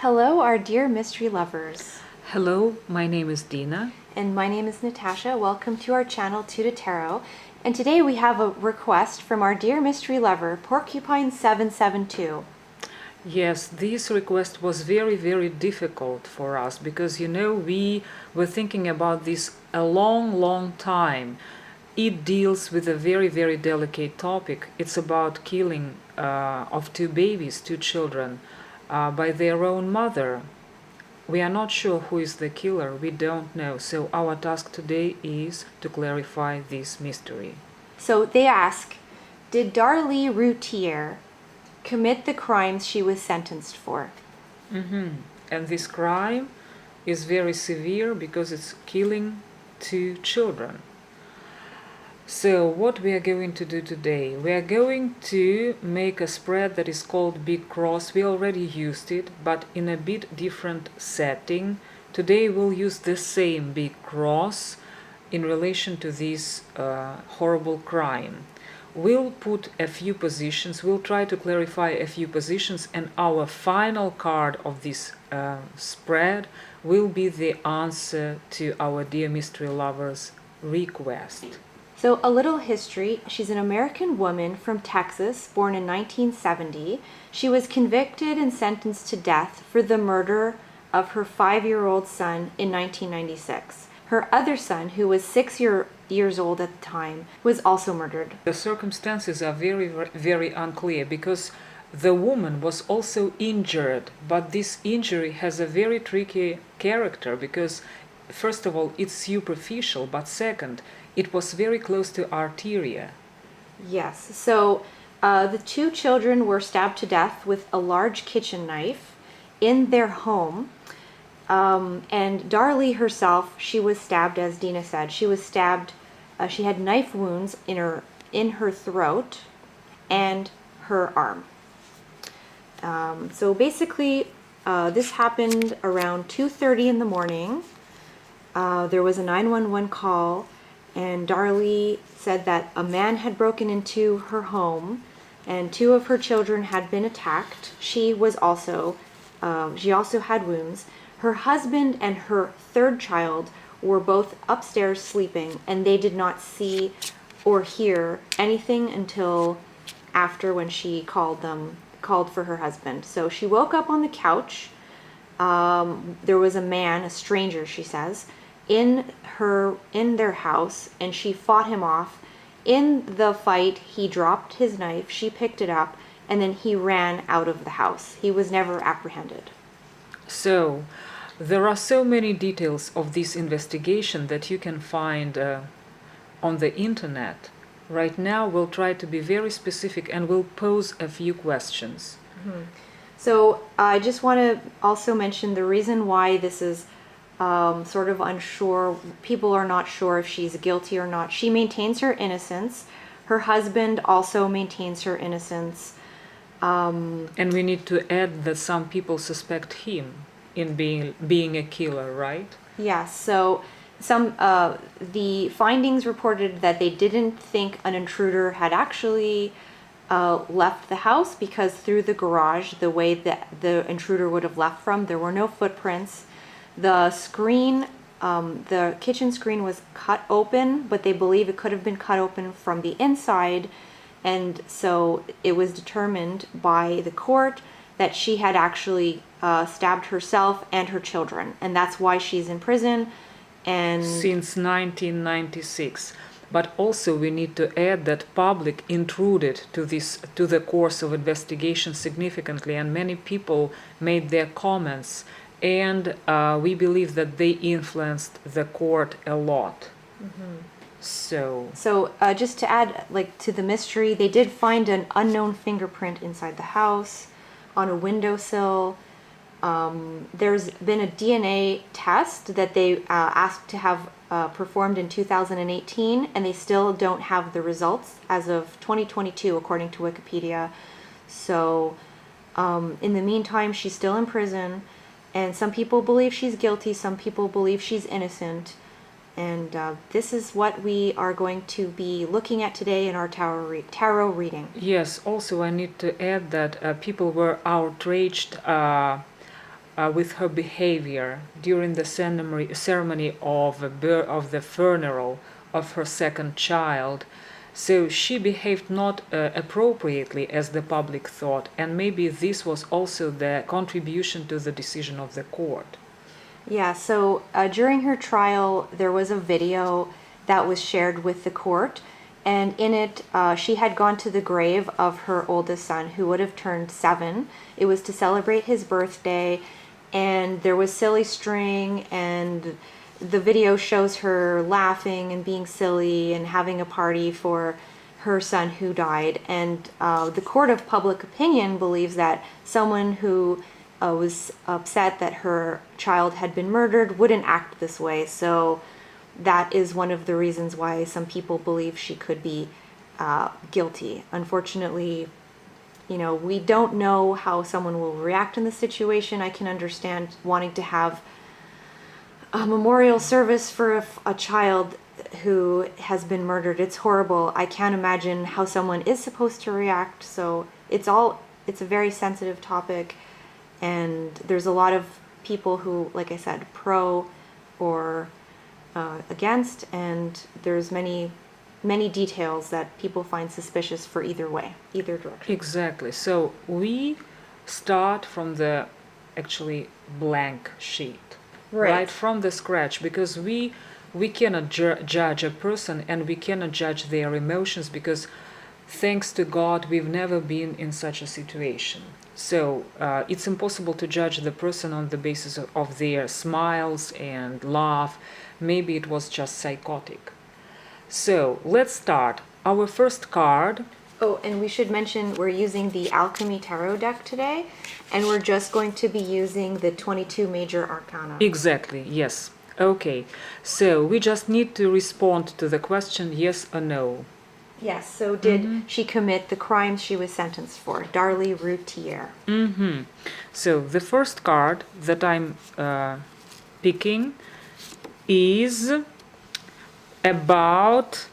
Hello, our dear mystery lovers. Hello, my name is Dina. And my name is Natasha. Welcome to our channel, Tuta Tarot. And today we have a request from our dear mystery lover, Porcupine772. Yes, this request was very difficult for us because we were thinking about this a long time. It deals with a very delicate topic. It's about killing of two babies, two children, by their own mother. We are not sure who is the killer, we don't know. So our task today is to clarify this mystery. So they ask, did Darlie Routier commit the crimes she was sentenced for? And this crime is very severe because it's killing two children. So what we are going to do today, we are going to make a spread that is called Big Cross. We already used it, but in a bit different setting. Today we'll use the same Big Cross in relation to this horrible crime. We'll put a few positions, we'll try to clarify a few positions, and our final card of this spread will be the answer to our dear mystery lover's request. So a little history. She's an American woman from Texas, born in 1970. She was convicted and sentenced to death for the murder of her 5-year-old son in 1996. Her other son, who was 6 years old at the time, was also murdered. The circumstances are very unclear because the woman was also injured, but this injury has a very tricky character because, first of all, it's superficial, but second, it was very close to arteria. Yes, so the two children were stabbed to death with a large kitchen knife in their home. And Darlie herself, she was stabbed, as Dina said. She was stabbed, she had knife wounds in her throat and her arm. So basically, this happened around 2:30 in the morning. There was a 911 call, and Darlie said that a man had broken into her home and 2 of her children had been attacked. She also had wounds. Her husband and her 3rd child were both upstairs sleeping, and they did not see or hear anything until after, when she called for her husband. So she woke up on the couch. There was a man, a stranger, she says, in their house, and she fought him off. In the fight, he dropped his knife, she picked it up, and then he ran out of the house. He was never apprehended. So there are so many details of this investigation that you can find on the internet. Right now we'll try to be very specific and we'll pose a few questions. So I just want to also mention the reason why this is sort of unsure. People are not sure if she's guilty or not. She maintains her innocence. Her husband also maintains her innocence. And we need to add that some people suspect him in being a killer, right? Yes. So the findings reported that they didn't think an intruder had actually left the house, because through the garage, the way that the intruder would have left from, there were no footprints. The screen, the kitchen screen, was cut open, but they believe it could have been cut open from the inside. And so it was determined by the court that she had actually stabbed herself and her children. And that's why she's in prison. And since 1996. But also we need to add that public intruded to the course of investigation significantly, and many people made their comments, and we believe that they influenced the court a lot. So just to add, to the mystery, they did find an unknown fingerprint inside the house on a windowsill. There's been a DNA test that they asked to have performed in 2018, and they still don't have the results as of 2022, according to Wikipedia. So in the meantime, she's still in prison, and some people believe she's guilty, some people believe she's innocent. And this is what we are going to be looking at today in our tarot reading. Yes, also I need to add that people were outraged with her behavior during the ceremony of the funeral of her second child. So she behaved not appropriately as the public thought, and maybe this was also the contribution to the decision of the court. Yeah, so during her trial, there was a video that was shared with the court, and in it, she had gone to the grave of her oldest son, who would have turned 7. It was to celebrate his birthday, and there was silly string, and the video shows her laughing and being silly and having a party for her son who died. And the court of public opinion believes that someone who was upset that her child had been murdered wouldn't act this way. So that is one of the reasons why some people believe she could be guilty. Unfortunately, we don't know how someone will react in the situation. I can understand wanting to have a memorial service for a child who has been murdered. It's horrible. I can't imagine how someone is supposed to react. So it's a very sensitive topic, and there's a lot of people who, like I said, pro or against, and there's many details that people find suspicious for either way, either direction. Exactly. So we start from the actually blank sheet, right from the scratch, because we cannot judge a person, and we cannot judge their emotions, because thanks to God we've never been in such a situation. So it's impossible to judge the person on the basis of their smiles and laugh. Maybe it was just psychotic. So let's start. Our first card. Oh, and we should mention we're using the Alchemy Tarot deck today, and we're just going to be using the 22 major arcana. Exactly, yes. Okay, so we just need to respond to the question yes or no. Yes, so did she commit the crimes she was sentenced for? Darlie Routier. So the first card that I'm picking is about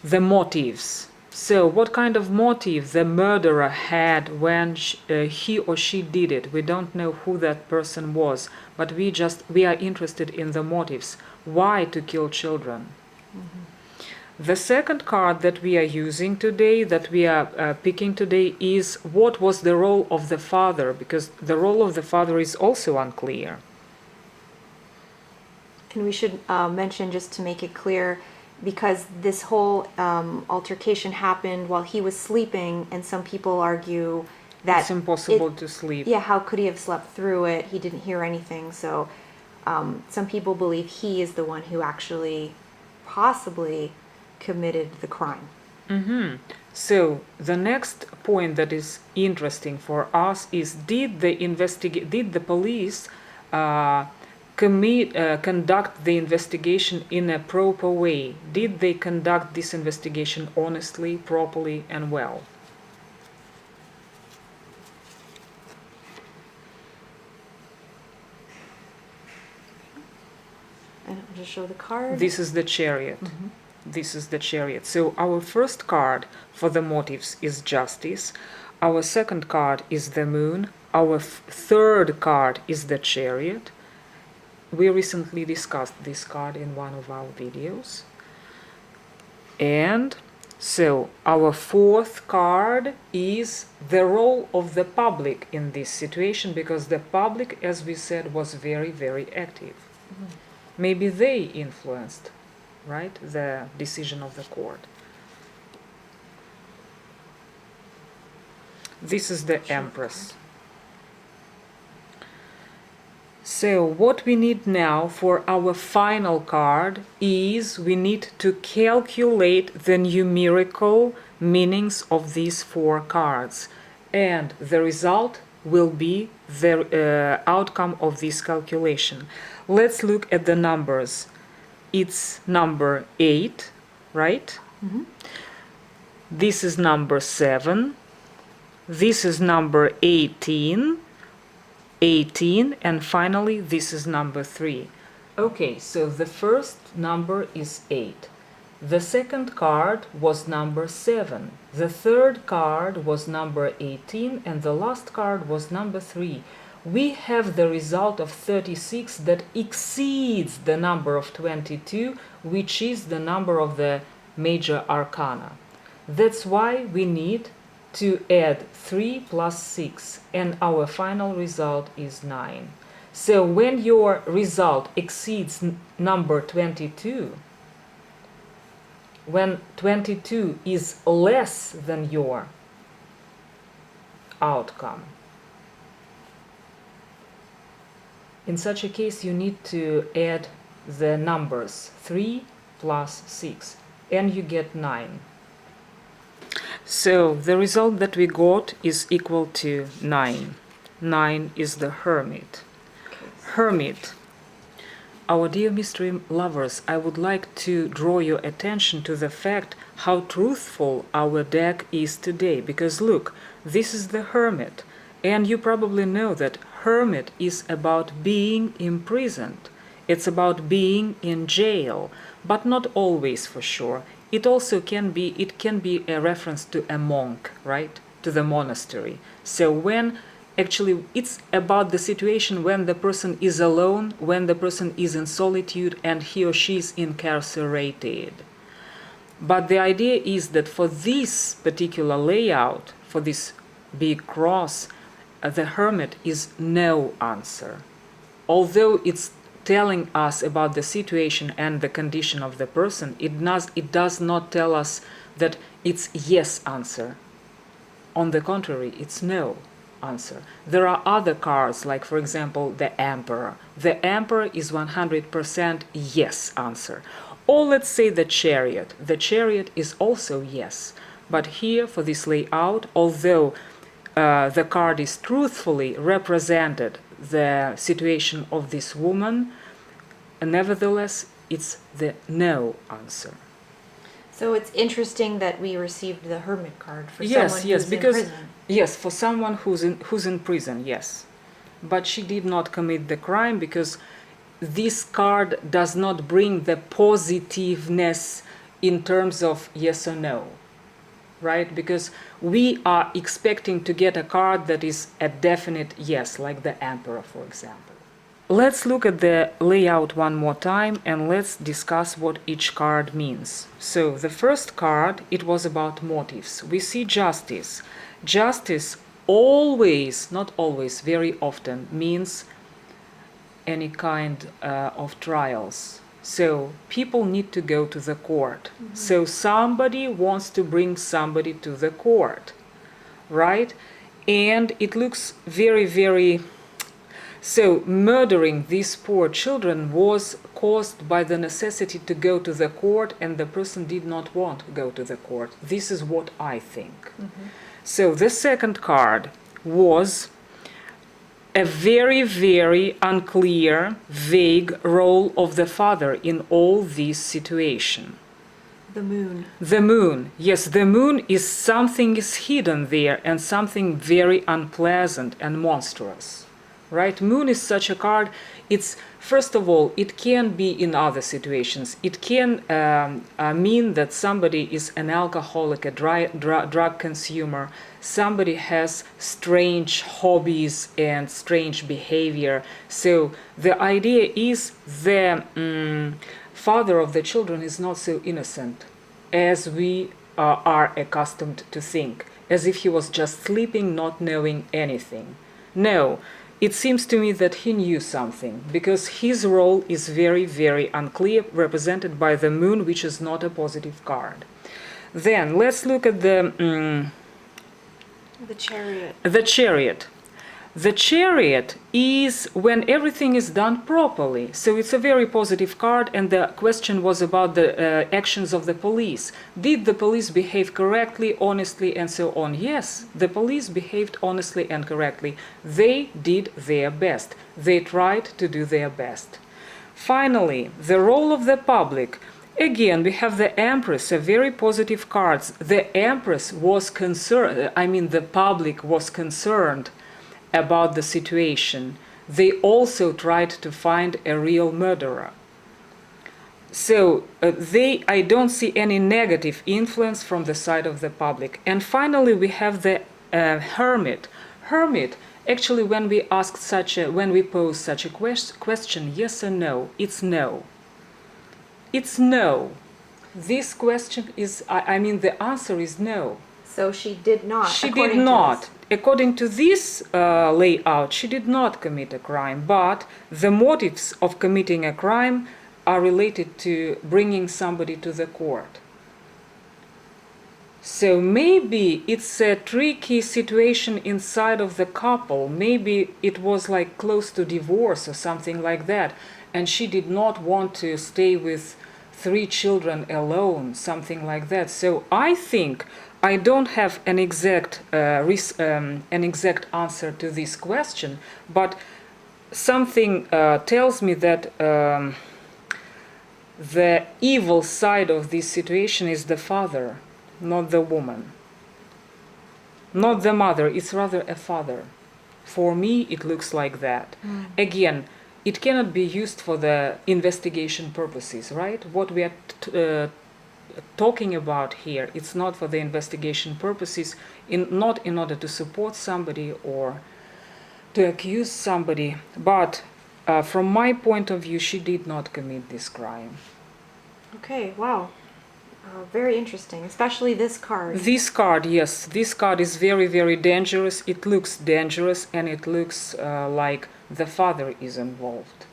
the motives. So what kind of motive the murderer had when he or she did it? We don't know who that person was, but we are interested in the motives. Why to kill children? The second card that we are using today, that we are picking today, is what was the role of the father, because the role of the father is also unclear. And we should mention, just to make it clear, because this whole altercation happened while he was sleeping, and some people argue that it's impossible to sleep. Yeah, how could he have slept through it? He didn't hear anything. So some people believe he is the one who actually possibly committed the crime. So the next point that is interesting for us is, did the police conduct the investigation in a proper way? Did they conduct this investigation honestly, properly, and well? And I'll just show the card. This is the Chariot. This is the Chariot. So our first card for the motives is Justice. Our second card is the Moon. Our third card is the Chariot. We recently discussed this card in one of our videos. And so our fourth card is the role of the public in this situation, because the public, as we said, was very, very active. Maybe they influenced, right, the decision of the court. This is the Empress. So what we need now for our final card is we need to calculate the numerical meanings of these 4 cards, and the result will be the outcome of this calculation. Let's look at the numbers. It's number 8, right? This is number 7. This is number 18, and finally this is number 3. Okay, so the first number is 8. The second card was number 7. The third card was number 18, and the last card was number 3. we have the result of 36 that exceeds the number of 22, which is the number of the major arcana. That's why we need to add 3 plus 6, and our final result is 9. So when your result exceeds number 22, when 22 is less than your outcome, in such a case you need to add the numbers 3 plus 6 and you get 9. So the result that we got is equal to 9. 9 is the Hermit. Hermit. Our dear mystery lovers, I would like to draw your attention to the fact how truthful our deck is today. Because look, this is the Hermit. And you probably know that Hermit is about being imprisoned. It's about being in jail, but not always for sure. It also can be a reference to a monk, right? To the monastery. So when actually it's about the situation when the person is alone, when the person is in solitude and he or she is incarcerated. But the idea is that for this particular layout, for this big cross, the Hermit is no answer. Although it's telling us about the situation and the condition of the person, it does not tell us that it's yes answer. On the contrary, it's no answer. There are other cards, like for example the Emperor. The Emperor is 100% yes answer. Or let's say the Chariot. The Chariot is also yes. But here for this layout, although the card is truthfully represented the situation of this woman, nevertheless it's the no answer. So it's interesting that we received the Hermit card for someone who's in prison. Yes, for someone who's in prison, yes. But she did not commit the crime because this card does not bring the positiveness in terms of yes or no, right? Because we are expecting to get a card that is a definite yes, like the Emperor, for example. Let's look at the layout one more time and let's discuss what each card means. So the first card, it was about motives. We see Justice. Justice always, not always, very often means any kind of trials. So people need to go to the court. Mm-hmm. So somebody wants to bring somebody to the court, right? And it looks very, very... So murdering these poor children was caused by the necessity to go to the court, and the person did not want to go to the court. This is what I think. Mm-hmm. So the second card was a very, very unclear, vague role of the father in all this situation. The moon. The moon. Yes, the moon is something is hidden there and something very unpleasant and monstrous. Right? Moon is such a card. It's, first of all, it can be in other situations. It can mean that somebody is an alcoholic, a drug consumer. Somebody has strange hobbies and strange behavior. So the idea is the father of the children is not so innocent as we are accustomed to think, as if he was just sleeping, not knowing anything. No. It seems to me that he knew something, because his role is very, very unclear, represented by the moon, which is not a positive card. Then, let's look at the Chariot. The Chariot. The Chariot is when everything is done properly. So it's a very positive card, and the question was about the actions of the police. Did the police behave correctly, honestly, and so on? Yes, the police behaved honestly and correctly. They did their best. They tried to do their best. Finally, the role of the public. Again, we have the Empress, a very positive card. The Empress was concerned, the public was concerned about the situation. They also tried to find a real murderer. So I don't see any negative influence from the side of the public. And finally, we have the Hermit. Hermit, Actually, when we pose such a question, yes or no, it's no. It's no. This question is, I mean, the answer is no. So she did not. She did according to not. this. According to this layout, she did not commit a crime, but the motives of committing a crime are related to bringing somebody to the court. So maybe it's a tricky situation inside of the couple. Maybe it was like close to divorce or something like that, and she did not want to stay with 3 children alone, something like that. So I think I don't have an exact answer to this question, but something tells me that the evil side of this situation is the father, not the woman, not the mother. It's rather a father. For me, it looks like that. Again, it cannot be used for the investigation purposes, right? What we are talking about here, it's not for the investigation purposes, not in order to support somebody or to accuse somebody, but from my point of view, she did not commit this crime. Okay, wow. Very interesting, especially this card. This card, yes, this card is very, very dangerous. It looks dangerous, and it looks like the father is involved.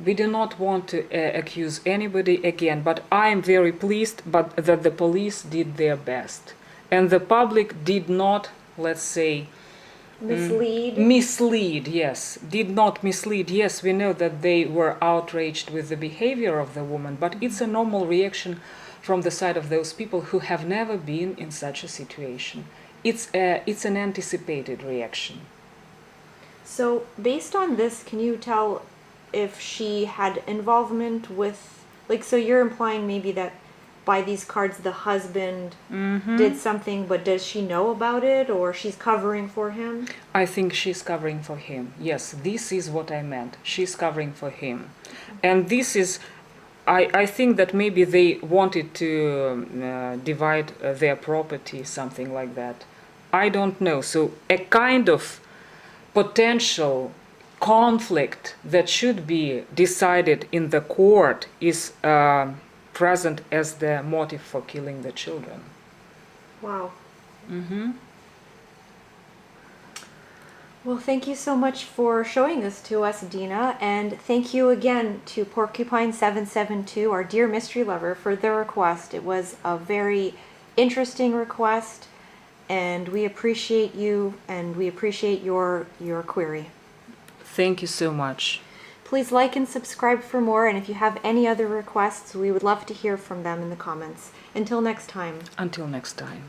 We do not want to accuse anybody again, but I am very pleased that the police did their best. And the public did not, let's say, mislead, yes. Did not mislead. Yes, we know that they were outraged with the behavior of the woman, but it's a normal reaction from the side of those people who have never been in such a situation. It's an anticipated reaction. So, based on this, can you tell if she had involvement with, like, so you're implying maybe that by these cards the husband did something, but does she know about it, or she's covering for him? I think she's covering for him. Yes, this is what I meant. She's covering for him. And this is, I think that maybe they wanted to divide their property, something like that. I don't know. So a kind of potential conflict that should be decided in the court is present as the motive for killing the children. Wow. Well, thank you so much for showing this to us, Dina, and thank you again to Porcupine772, our dear mystery lover, for the request. It was a very interesting request, and we appreciate you, and we appreciate your query. Thank you so much. Please like and subscribe for more, and if you have any other requests, we would love to hear from them in the comments. Until next time. Until next time.